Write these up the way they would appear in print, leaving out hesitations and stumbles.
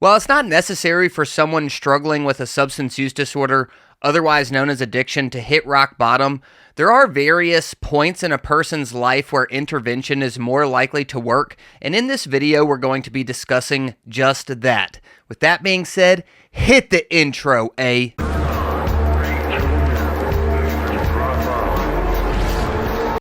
While it's not necessary for someone struggling with a substance use disorder, otherwise known as addiction, to hit rock bottom, there are various points in a person's life where intervention is more likely to work, and in this video we're going to be discussing just that. With that being said, hit the intro, eh?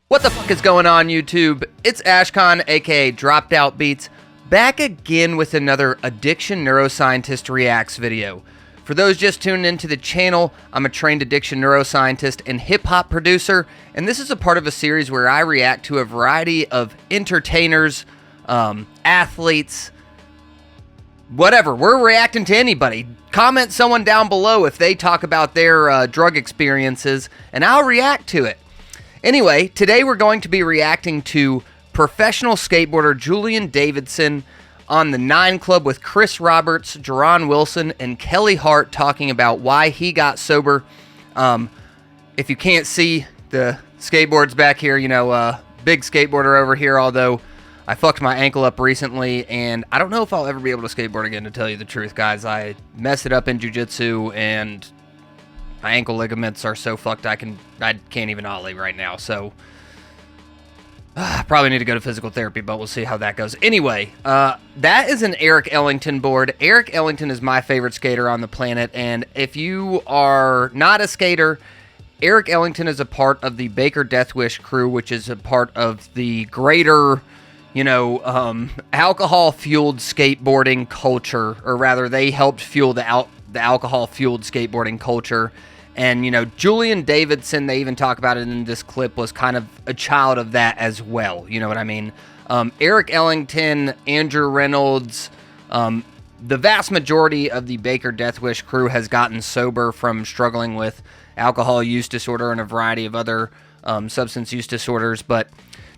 What the fuck is going on, YouTube? It's Ashcon, aka Dropped Out Beats, back again with another Addiction Neuroscientist Reacts video. For those just tuning into the channel, I'm a trained addiction neuroscientist and hip-hop producer, and this is a part of a series where I react to a variety of entertainers, athletes, whatever. We're reacting to anybody. Comment someone down below if they talk about their drug experiences, and I'll react to it. Anyway, today we're going to be reacting to professional skateboarder Julian Davidson on the 9 Club with Chris Roberts, Jerron Wilson, and Kelly Hart talking about why he got sober. If you can't see the skateboards back here, big skateboarder over here, although I fucked my ankle up recently, and I don't know if I'll ever be able to skateboard again, to tell you the truth, guys. I messed it up in jiu-jitsu, and my ankle ligaments are so fucked I can't even ollie right now, so probably need to go to physical therapy, but we'll see how that goes. Anyway, that is an Eric Ellington board. Eric Ellington is my favorite skater on the planet, and if you are not a skater, Eric Ellington is a part of the Baker Death Wish crew, which is a part of the greater, alcohol-fueled skateboarding culture, or rather, they helped fuel the alcohol-fueled skateboarding culture. And, Julian Davidson, they even talk about it in this clip, was kind of a child of that as well. You know what I mean? Eric Ellington, Andrew Reynolds, the vast majority of the Baker Death Wish crew has gotten sober from struggling with alcohol use disorder and a variety of other substance use disorders. But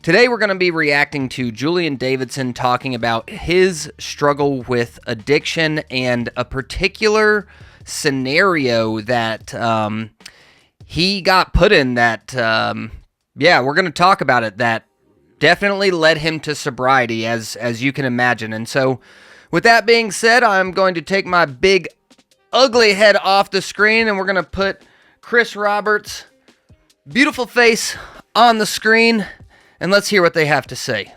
today we're going to be reacting to Julian Davidson talking about his struggle with addiction and a particular scenario that he got put in that, we're going to talk about it, that definitely led him to sobriety, as you can imagine. And so, with that being said, I'm going to take my big, ugly head off the screen, and we're going to put Chris Roberts' beautiful face on the screen, and let's hear what they have to say.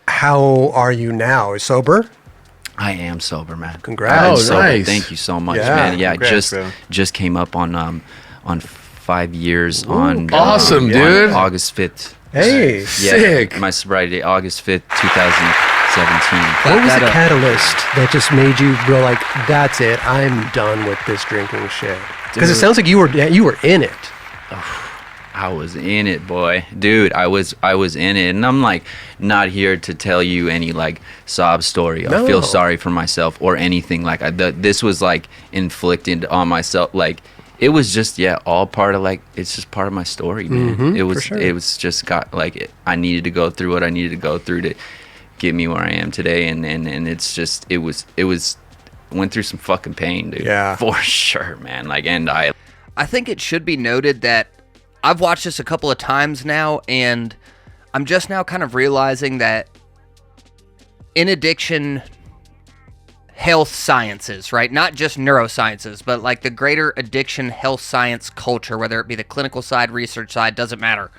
How are you now? Sober? I am sober, man. Congrats! Oh, nice. Thank you so much, man. Yeah, congrats, just came up on 5 years. Ooh, on awesome, on dude. August 5th. Hey, sick. My sobriety date, August 5th, 2017. What was the catalyst that just made you go like, "That's it, I'm done with this drinking shit"? Because it sounds like you were in it. I was in it, boy. Dude, I was in it. And I'm like not here to tell you any like sob story. I feel sorry for myself or anything. Like this was like inflicted on myself. Like it was just all part of it's just part of my story, man. It was for sure. It was just I needed to go through what I needed to go through to get me where I am today. And it's just it was went through some fucking pain, dude. Yeah. For sure, man. I think it should be noted that I've watched this a couple of times now, and I'm just now kind of realizing that in addiction health sciences, right? Not just neurosciences, but like the greater addiction health science culture, whether it be the clinical side, research side, doesn't matter.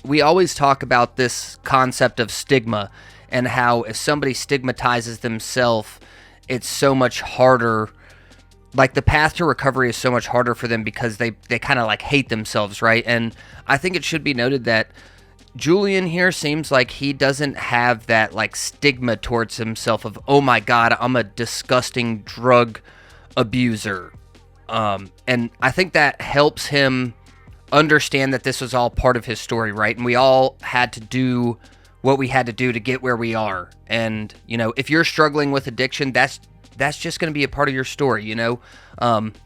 We always talk about this concept of stigma and how if somebody stigmatizes themselves, it's so much harder. Like, the path to recovery is so much harder for them because they kind of, hate themselves, right? And I think it should be noted that Julian here seems like he doesn't have that, stigma towards himself of, oh my God, I'm a disgusting drug abuser. And I think that helps him understand that this was all part of his story, right? And we all had to do what we had to do to get where we are. And, if you're struggling with addiction, that's just going to be a part of your story,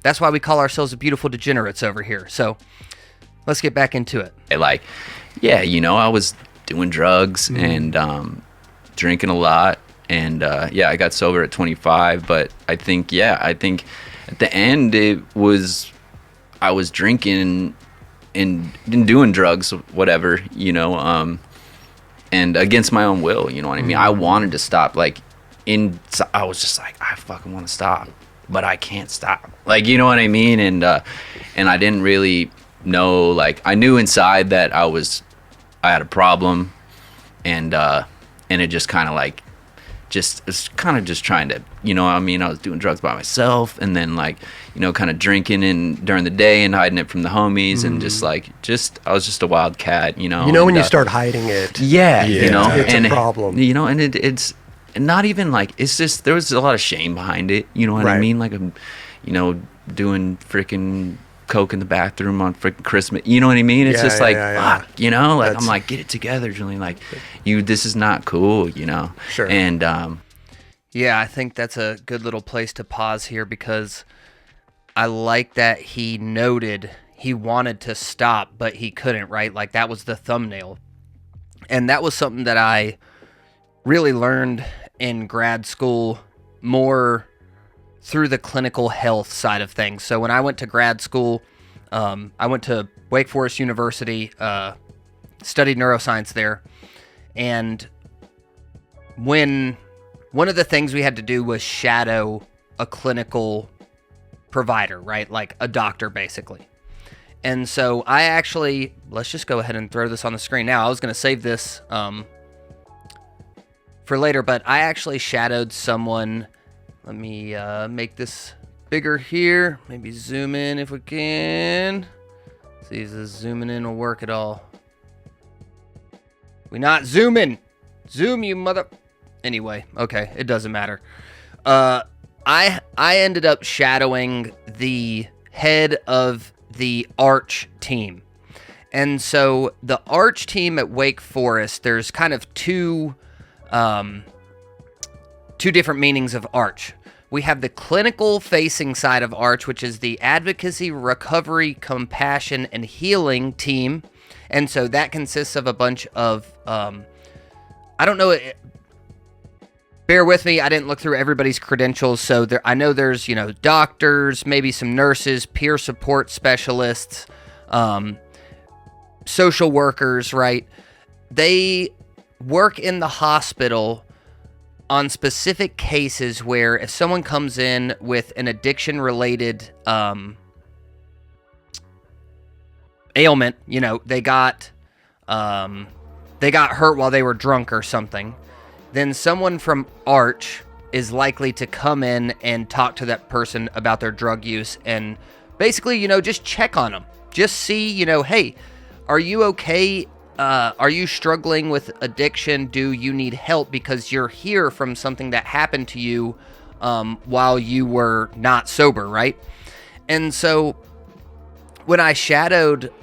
That's why we call ourselves the beautiful degenerates over here. So let's get back into it. I was doing drugs and drinking a lot. And I got sober at 25. But I think at the end I was drinking and doing drugs, whatever, and against my own will, you know what I mean? I wanted to stop. I was just like, I fucking want to stop, but I can't stop. Like, you know what I mean? And I didn't really know, like, I knew inside that I had a problem, and it just kind of like, it's kind of just trying to, you know what I mean? I was doing drugs by myself, and then, like, you know, kind of drinking during the day and hiding it from the homies, and I was just a wild cat, you know. You know, when you start hiding it. Yeah. You know, it's a problem. You know, and it's not even like, it's just, there was a lot of shame behind it. You know what I mean? Like, I'm, you know, doing freaking coke in the bathroom on freaking Christmas. You know what I mean? It's just like, fuck, you know? Like, I'm like, get it together, Julian. Like, this is not cool, you know? Sure. And, yeah, I think that's a good little place to pause here, because I like that he noted he wanted to stop, but he couldn't, right? Like, that was the thumbnail. And that was something that I really learned in grad school, more through the clinical health side of things. So when I went to grad school, I went to Wake Forest University, studied neuroscience there. And one of the things we had to do was shadow a clinical provider, right? Like a doctor, basically. And so I actually, let's just go ahead and throw this on the screen now. I was going to save this for later, but I actually shadowed someone. Let me make this bigger here. Maybe zoom in if we can. See if this zooming in will work at all. We not zooming. Zoom, you mother. Anyway, okay, it doesn't matter. I ended up shadowing the head of the Arch team. And so the Arch team at Wake Forest, there's kind of two different meanings of Arch. We have the clinical facing side of Arch, which is the advocacy, recovery, compassion, and healing team. And so that consists of a bunch of, I don't know, bear with me, I didn't look through everybody's credentials. So I know there's, you know, doctors, maybe some nurses, peer support specialists, social workers, right? They work in the hospital on specific cases where if someone comes in with an addiction-related ailment, you know, they got hurt while they were drunk or something, then someone from Arch is likely to come in and talk to that person about their drug use and basically, you know, just check on them. Just see, you know, hey, are you okay? Are you struggling with addiction? Do you need help? Because you're here from something that happened to you while you were not sober, right? And so when I shadowed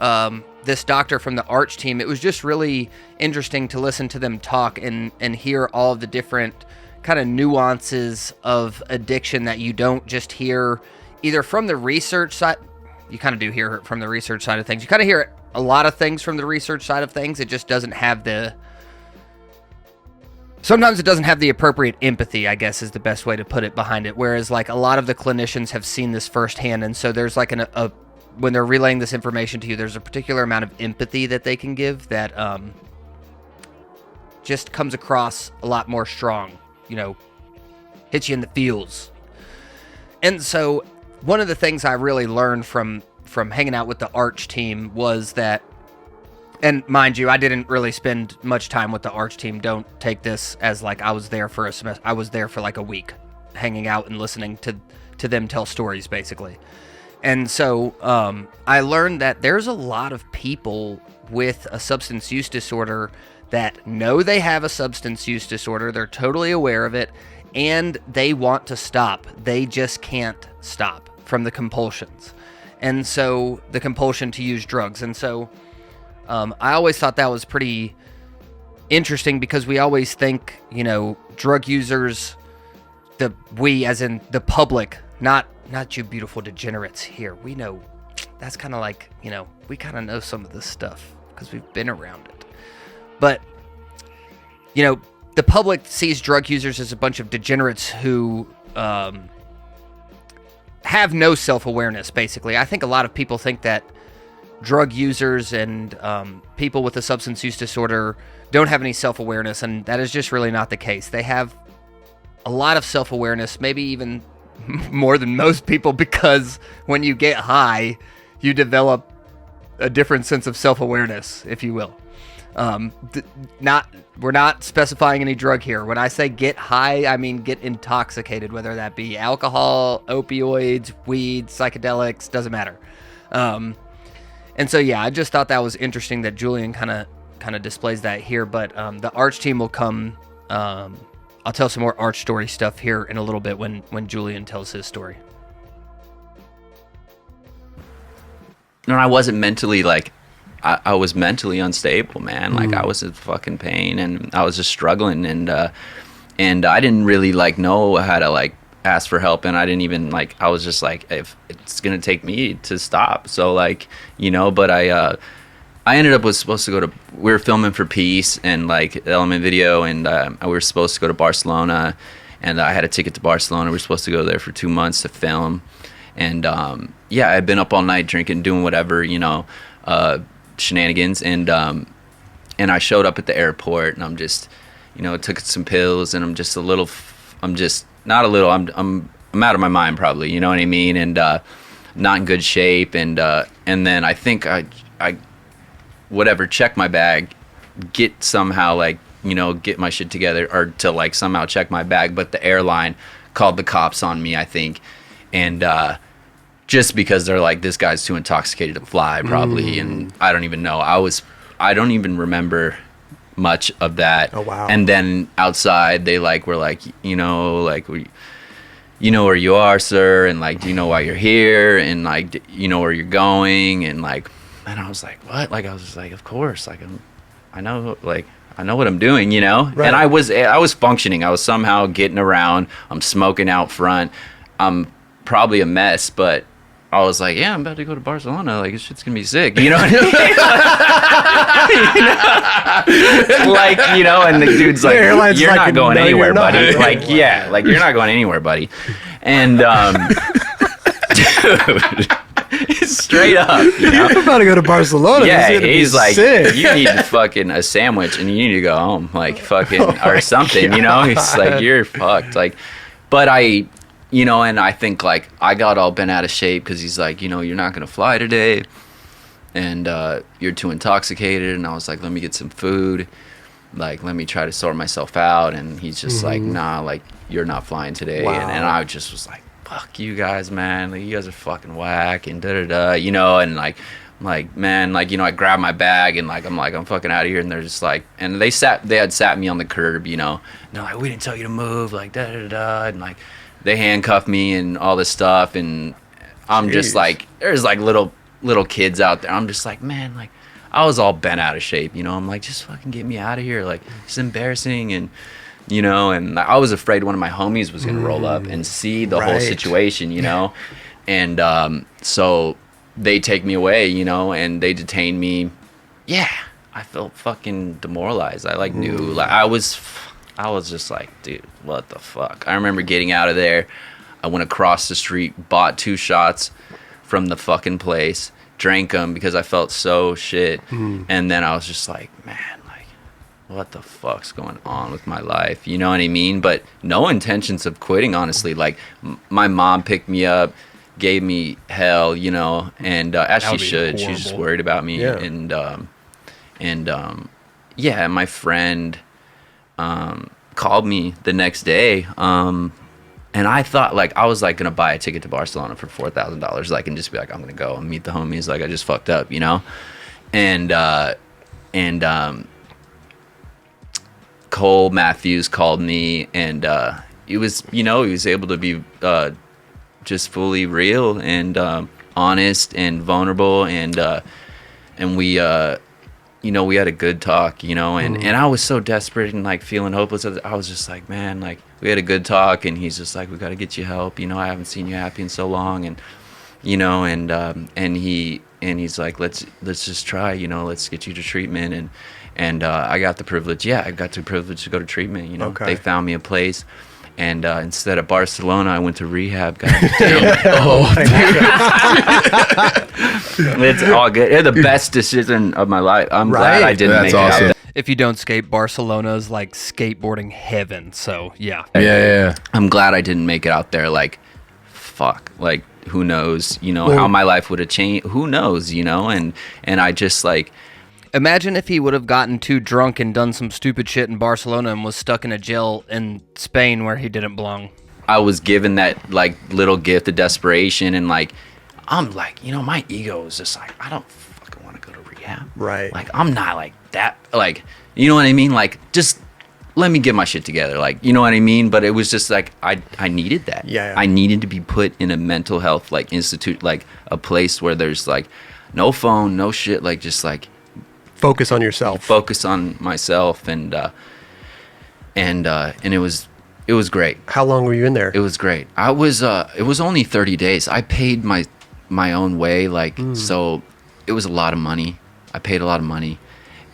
this doctor from the Arch team, it was just really interesting to listen to them talk and hear all of the different kind of nuances of addiction that you don't just hear either from the research side. You kind of do hear it from the research side of things. You kind of hear it a lot of things from the research side of things. It just doesn't have sometimes it doesn't have the appropriate empathy, I guess is the best way to put it, behind it. Whereas like a lot of the clinicians have seen this firsthand. And so there's like when they're relaying this information to you, there's a particular amount of empathy that they can give that just comes across a lot more strong, you know, hits you in the feels. And so one of the things I really learned from hanging out with the Arch team was that, and mind you, I didn't really spend much time with the Arch team. Don't take this as like I was there for a semester. I was there for like a week, hanging out and listening to them tell stories, basically. And so I learned that there's a lot of people with a substance use disorder that know they have a substance use disorder. They're totally aware of it, and they want to stop. They just can't stop from the compulsions. And so the compulsion to use drugs. And so I always thought that was pretty interesting, because we always think, you know, drug users, we as in the public, not you beautiful degenerates here. We know that's kind of like, you know, we kind of know some of this stuff because we've been around it. But, you know, the public sees drug users as a bunch of degenerates who have no self-awareness, basically. I think a lot of people think that drug users and people with a substance use disorder don't have any self-awareness, and that is just really not the case. They have a lot of self-awareness, maybe even more than most people, because when you get high, you develop a different sense of self-awareness, if you will. We're not specifying any drug here. When I say get high, I mean get intoxicated, whether that be alcohol, opioids, weed, psychedelics, doesn't matter. And so, yeah, I just thought that was interesting that Julian kind of displays that here. But the Arch team will come. I'll tell some more Arch story stuff here in a little bit when Julian tells his story. No, I wasn't mentally like. I was mentally unstable, man. Like I was in fucking pain, and I was just struggling, and I didn't really like know how to like ask for help, and I didn't even like. I was just like, if it's gonna take me to stop, so like, you know. But I ended up was supposed to go to. We were filming for Peace and like Element Video, and we were supposed to go to Barcelona, and I had a ticket to Barcelona. We were supposed to go there for 2 months to film, and yeah, I'd been up all night drinking, doing whatever, you know. Shenanigans, and I showed up at the airport, and I'm just, you know, took some pills, and I'm just not a little, I'm out of my mind probably, you know what I mean, and not in good shape, and then I think I whatever, check my bag, get somehow like, you know, get my shit together, or to like somehow check my bag, but the airline called the cops on me, I think, and just because they're like, this guy's too intoxicated to fly, probably, and I don't even know. I don't even remember much of that. Oh wow! And then outside, they like were like, you know, like you know where you are, sir, and like, do you know why you're here, and like, you know where you're going, and like, and I was like, what? Like, I was just like, of course, like I know what I'm doing, you know. Right. And I was functioning. I was somehow getting around. I'm smoking out front. I'm probably a mess, but I was like, yeah, I'm about to go to Barcelona. Like, this shit's gonna be sick. You know what I mean? Like, you know, and the dude's like, you're like, not going anywhere, buddy. Like, yeah, like, you're not going anywhere, buddy. And, dude, straight up, you know? I'm about to go to Barcelona. Yeah, he's like, sick. you need fucking a sandwich, and you need to go home, like, fucking, or something, God. You know? He's like, you're fucked. Like, but you know, and I think, like, I got all bent out of shape because he's like, you know, you're not going to fly today, and you're too intoxicated. And I was like, let me get some food. Like, let me try to sort myself out. And he's just like, nah, like, you're not flying today. Wow. And I just was like, fuck you guys, man. Like, you guys are fucking whack, and da-da-da, you know, and, like, man, like, you know, I grabbed my bag, and, like, I'm fucking out of here. And they're just like, and they had sat me on the curb, you know. And they're like, we didn't tell you to move, like, da-da-da, and, like, they handcuffed me and all this stuff, and I'm just like, there's like little kids out there. I'm just like, man, like, I was all bent out of shape, you know. I'm like, just fucking get me out of here. Like, it's embarrassing, and you know, and I was afraid one of my homies was gonna roll up and see the whole situation, you know. And so they take me away, you know, and they detain me. Yeah, I felt fucking demoralized. I like knew, like, I was just like, dude, what the fuck? I remember getting out of there. I went across the street, bought 2 shots from the fucking place, drank them because I felt so shit. And then I was just like, man, like, what the fuck's going on with my life? You know what I mean? But no intentions of quitting, honestly. Like, my mom picked me up, gave me hell, you know, and as she should. Horrible. She's just worried about me. Yeah. And yeah, my friend called me the next day, and I thought, like, I was like gonna buy a ticket to Barcelona for $4,000, like, and just be like, I'm gonna go and meet the homies, like, I just fucked up, you know. And Cole Matthews called me, and he was, you know, he was able to be just fully real and honest and vulnerable, and we you know, we had a good talk, you know, and I was so desperate and like feeling hopeless. I was just like, man, like, we had a good talk, and he's just like, we got to get you help. You know, I haven't seen you happy in so long, and you know, and he's like, let's just try, you know, let's get you to treatment, and I got the privilege. Yeah, I got the privilege to go to treatment. You know, Okay. They found me a place. And instead of Barcelona, I went to rehab. God damn. Oh, it's all good. It's the best decision of my life. I'm glad I didn't make it out. If you don't skate, Barcelona is like skateboarding heaven. So yeah. Yeah. I'm glad I didn't make it out there. Like, fuck. Like, who knows? You know, how my life would have changed. Who knows? You know, and I just like. Imagine if he would have gotten too drunk and done some stupid shit in Barcelona and was stuck in a jail in Spain where he didn't belong. I was given that like little gift of desperation, and like, I'm like, you know, my ego is just like, I don't fucking want to go to rehab. Right. Like, I'm not like that. Like, you know what I mean? Like, just let me get my shit together. Like, you know what I mean? But it was just like, I needed that. Yeah. I needed to be put in a mental health like institute, like a place where there's like no phone, no shit, like just like Focus on yourself. focus on myself, and it was great. How long were you in there? It was great. It was only 30 days. I paid my own way, like, so it was a lot of money. I paid a lot of money,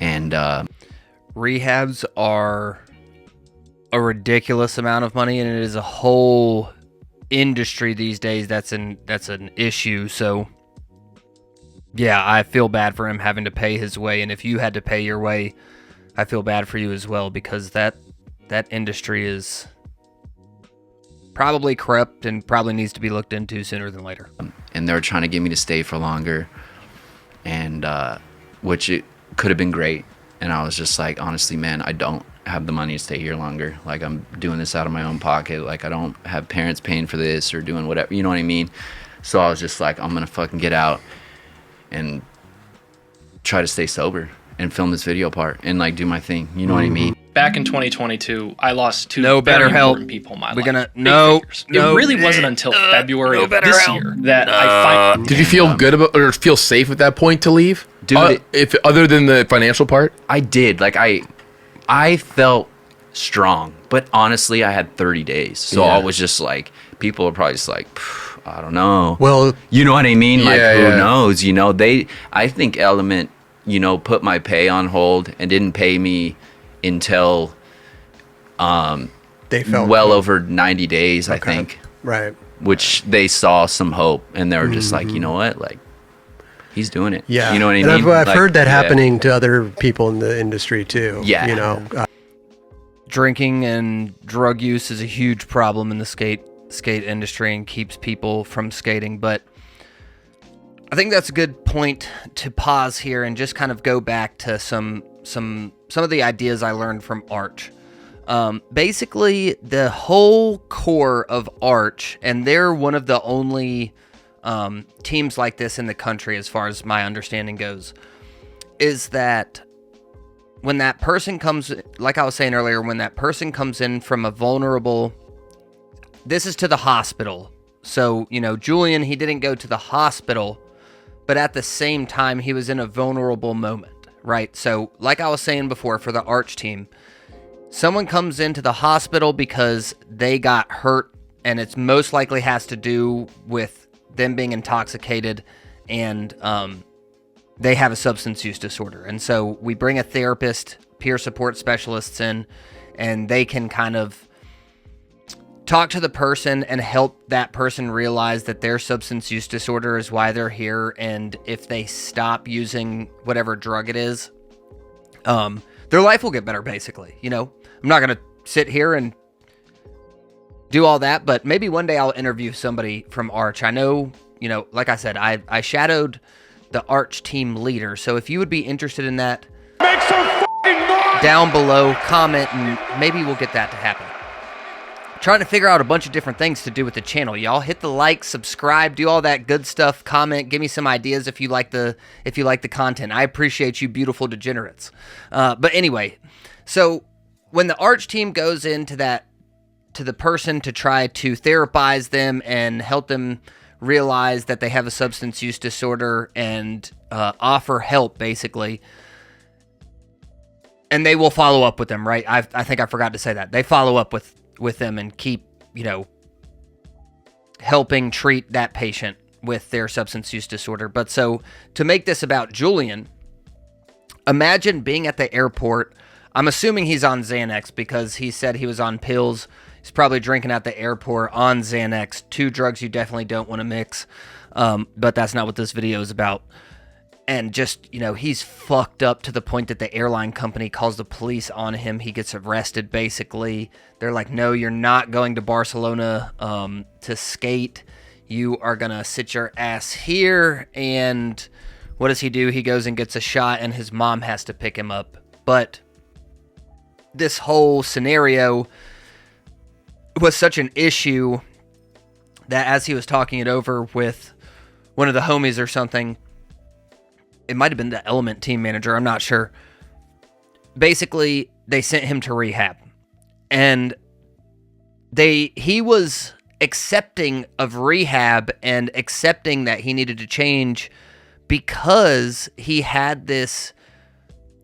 and Rehabs are a ridiculous amount of money, and it is a whole industry these days that's an issue. So yeah, I feel bad for him having to pay his way, and if you had to pay your way, I feel bad for you as well, because that industry is probably corrupt and probably needs to be looked into sooner than later. and they were trying to get me to stay for longer, and which it could have been great. And I was just like, honestly, man, I don't have the money to stay here longer. Like, I'm doing this out of my own pocket. Like, I don't have parents paying for this or doing whatever, you know what I mean? So I was just like, I'm gonna fucking get out and try to stay sober and film this video part and like do my thing, you know what I mean? Back in 2022, I lost two No very better help. important people in my We're life. gonna- Big no, figures. no, It really wasn't until February of better this help. year that I finally... Did you feel good about or feel safe at that point to leave? Dude, if other than the financial part? I did. Like, I felt strong, but honestly, I had 30 days. So Yeah. I was just like, people are probably just like, I don't know. Well, You know what I mean? Like, Yeah, who yeah. knows? You know, I think Element, you know, put my pay on hold and didn't pay me until they felt well over 90 days, I Okay. think, right. which they saw some hope, and they were just like, you know what? Like, he's doing it. Yeah, You know what I and mean? I've Like, heard that yeah. happening to other people in the industry too. Yeah. you know, Drinking and drug use is a huge problem in the skate industry and keeps people from skating. But I think that's a good point to pause here and just kind of go back to some of the ideas I learned from Arch. Basically, the whole core of Arch, and they're one of the only teams like this in the country, as far as my understanding goes, is that when that person comes, like I was saying earlier, when that person comes in from a vulnerable, this is to the hospital. So, you know, Julian, he didn't go to the hospital, but at the same time, he was in a vulnerable moment, right? So, like I was saying before, for the Arch team, someone comes into the hospital because they got hurt, and it's most likely has to do with them being intoxicated, and they have a substance use disorder. And so we bring a therapist, peer support specialists in, and they can kind of talk to the person and help that person realize that their substance use disorder is why they're here. And if they stop using whatever drug it is, their life will get better, basically. You know, I'm not going to sit here and do all that, but maybe one day I'll interview somebody from Arch. I know, you know, like I said, I shadowed the Arch team leader. So if you would be interested in that, make some fucking noise! Down below, comment, and maybe we'll get that to happen. Trying to figure out a bunch of different things to do with the channel. Y'all hit the like, subscribe, do all that good stuff, comment, give me some ideas if you like the content. I appreciate you beautiful degenerates. But anyway, so when the Arch team goes into the person to try to therapize them and help them realize that they have a substance use disorder and offer help, basically, and they will follow up with them, right? I think I forgot to say that. They follow up with them and keep, you know, helping treat that patient with their substance use disorder. But so to make this about Julian, imagine being at the airport. I'm assuming he's on Xanax because he said he was on pills. He's probably drinking at the airport on Xanax, two drugs you definitely don't want to mix. But that's not what this video is about. And just, he's fucked up to the point that the airline company calls the police on him. He gets arrested, basically. They're like, no, you're not going to Barcelona to skate. You are going to sit your ass here. And what does he do? He goes and gets a shot, and his mom has to pick him up. But this whole scenario was such an issue that as he was talking it over with one of the homies or something, it might have been the Element team manager, I'm not sure. Basically, they sent him to rehab. And he was accepting of rehab and accepting that he needed to change because he had this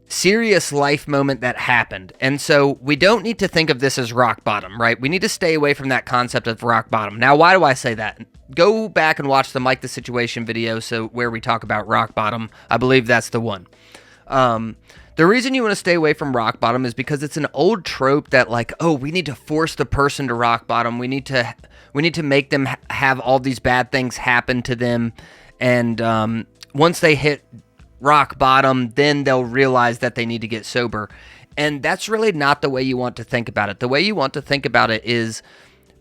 serious life moment that happened. And so we don't need to think of this as rock bottom, right? We need to stay away from that concept of rock bottom. Now, why do I say that? Go back and watch the Mike the Situation video where we talk about rock bottom. I believe that's the one. The reason you want to stay away from rock bottom is because it's an old trope that we need to force the person to rock bottom. We need to make them have all these bad things happen to them. And once they hit rock bottom, then they'll realize that they need to get sober. And that's really not the way you want to think about it. The way you want to think about it is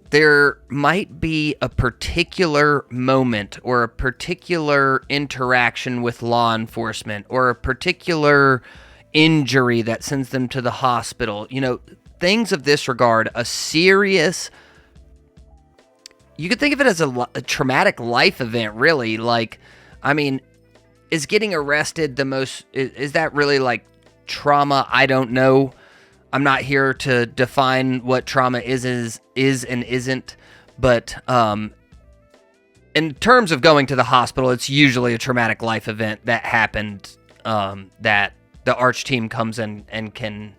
there might be a particular moment or a particular interaction with law enforcement or a particular injury that sends them to the hospital. Things of this regard, a serious... You could think of it as a traumatic life event, really. Is getting arrested the most... Is that really, trauma? I don't know. I'm not here to define what trauma is and isn't, but in terms of going to the hospital, it's usually a traumatic life event that happened that the Arch team comes in and can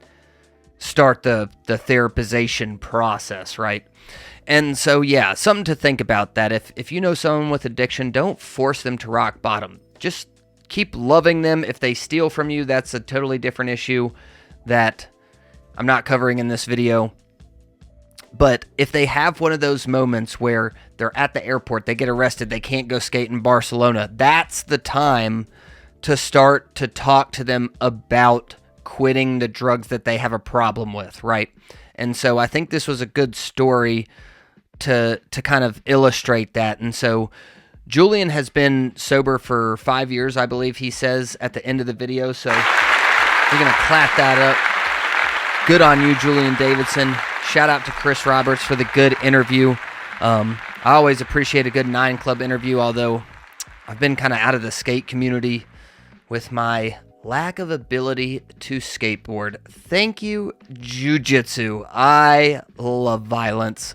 start the therapization process, right? And so, yeah, something to think about that. If you know someone with addiction, don't force them to rock bottom. Just keep loving them. If they steal from you, that's a totally different issue that I'm not covering in this video. But if they have one of those moments where they're at the airport, they get arrested, they can't go skate in Barcelona, that's the time to start to talk to them about quitting the drugs that they have a problem with, right? And so I think this was a good story to kind of illustrate that. And so Julian has been sober for 5 years, I believe he says at the end of the video. So we're going to clap that up. Good on you, Julian Davidson. Shout out to Chris Roberts for the good interview. I always appreciate a good 9 Club interview, although I've been kind of out of the skate community with my lack of ability to skateboard. Thank you, Jiu-Jitsu. I love violence.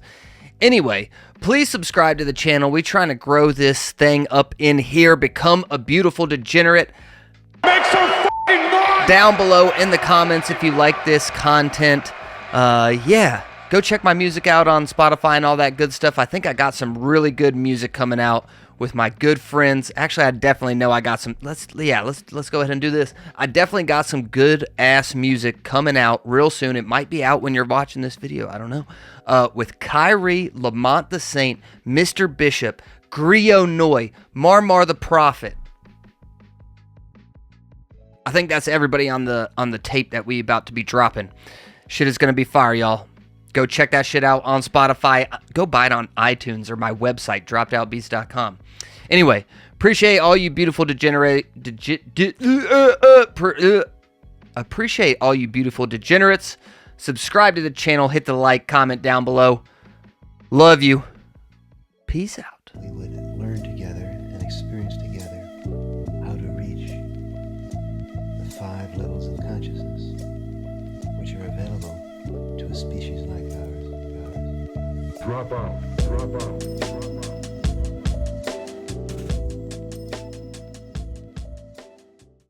Anyway, please subscribe to the channel. We're trying to grow this thing up in here. Become a beautiful degenerate. Make some fucking noise! Down below in the comments if you like this content. Yeah, go check my music out on Spotify and all that good stuff. I think I got some really good music coming out with my good friends. Actually, I definitely know I got some. Let's go ahead and do this. I definitely got some good ass music coming out real soon. It might be out when you're watching this video. I don't know. With Kyrie, Lamont the Saint, Mr. Bishop, Griot Noy, Marmar the Prophet. I think that's everybody on the tape that we about to be dropping. Shit is gonna be fire, y'all. Go check that shit out on Spotify. Go buy it on iTunes or my website, droppedOutBeats.com. Anyway, appreciate all you beautiful appreciate all you beautiful degenerates. Subscribe to the channel, hit the like, comment down below. Love you. Peace out. We would learn together and experience together how to reach the 5 levels of consciousness which are available to a species like ours. Drop out.